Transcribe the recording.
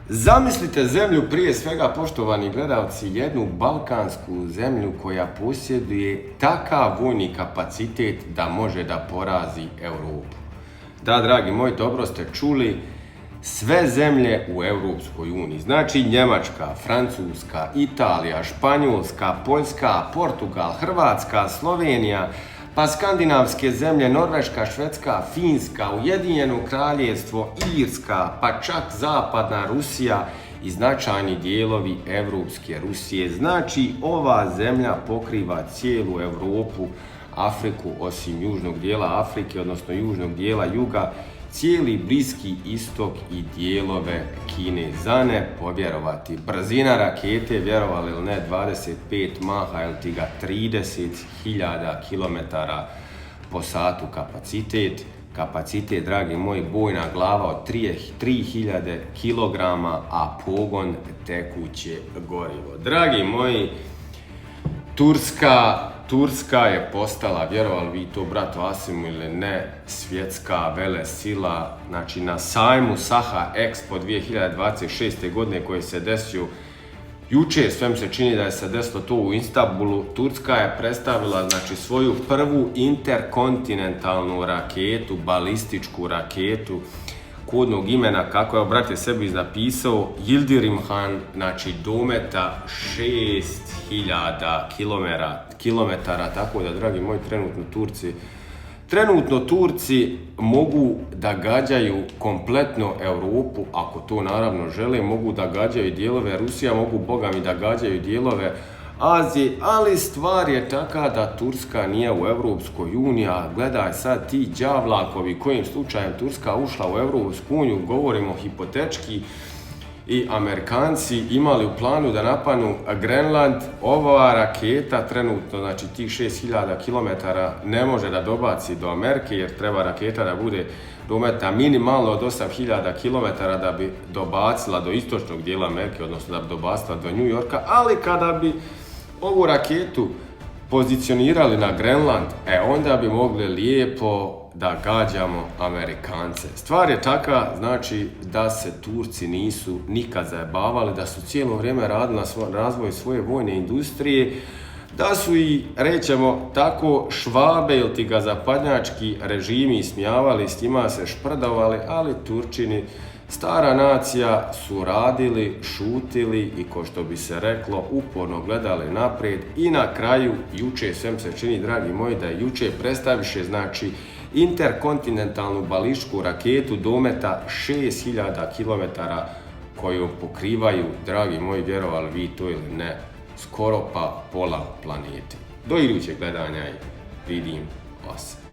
Zamislite zemlju, prije svega, poštovani gledalci, jednu balkansku zemlju koja posjeduje takav vojni kapacitet da može da porazi Europu. Da, dragi moji, dobro ste čuli, sve zemlje u Europskoj uniji, znači Njemačka, Francuska, Italija, Španjolska, Poljska, Portugal, Hrvatska, Slovenija, pa skandinavske zemlje, Norveška, Švedska, Finska, Ujedinjeno Kraljevstvo, Irska, pa čak zapadna Rusija i značajni dijelovi Evropske Rusije. Znači, ova zemlja pokriva cijelu Europu, Afriku, osim južnog dijela Afrike, odnosno južnog dijela juga, cijeli Bliski istok i dijelove Kine. Za ne povjerovati. Brzina rakete, vjerovali ili ne, 25 maha ili ti ga 30.000 km po satu kapacitet. Kapacitet, dragi moji, bojna glava od 3000 kg, a pogon tekuće gorivo. Dragi moji, Turska je postala, vjerovali vi to, bratu Asimu ili ne, svjetska velesila. Znači, na sajmu Saha Expo 2026. godine koji se desio jučer, sve mi se čini da je se desilo to u Istanbulu, Turska je predstavila, znači, svoju prvu interkontinentalnu raketu, balističku raketu, kodnog imena, kako je brat je sebi napisao, Yildirim-Han, znači dometa 6000 kilometara, tako da, dragi moji, trenutno Turci mogu da gađaju kompletno Europu, ako to naravno žele, mogu da gađaju dijelove Rusija, mogu, boga mi, da gađaju dijelove Azije, ali stvar je taka da Turska nije u Europskoj uniji, a gledaj sad ti đavlakovi kojim slučajem Turska ušla u Europsku uniju, govorimo hipotečki, i Amerikanci imali u planu da napadnu Grenland. Ova raketa trenutno, znači tih 6000 km ne može da dobaci do Amerike, jer treba raketa da bude dometa minimalno od 8000 km da bi dobacila do istočnog dijela Amerike, odnosno da bi dobacila do New Yorka, ali kada bi ovu raketu pozicionirali na Grenland, onda bi mogli lijepo da gađamo Amerikance. Stvar je taka, znači, da se Turci nisu nikad zajebavali, da su cijelo vrijeme radili na razvoju svoje vojne industrije, da su i, rećemo tako, Švabe ili ti ga zapadnjački režimi ismijavali, s njima se šprdovali, ali Turčini, stara nacija, su radili, šutili i, ko što bi se reklo, uporno gledali naprijed. I na kraju, juče, sve mi se čini, dragi moji, da je juče predstaviše, znači, interkontinentalnu balističku raketu dometa 6000 km koju pokrivaju, dragi moji, vjerovali vi to ili ne, skoro pa pola planete. Do idućeg gledanja i vidim vas.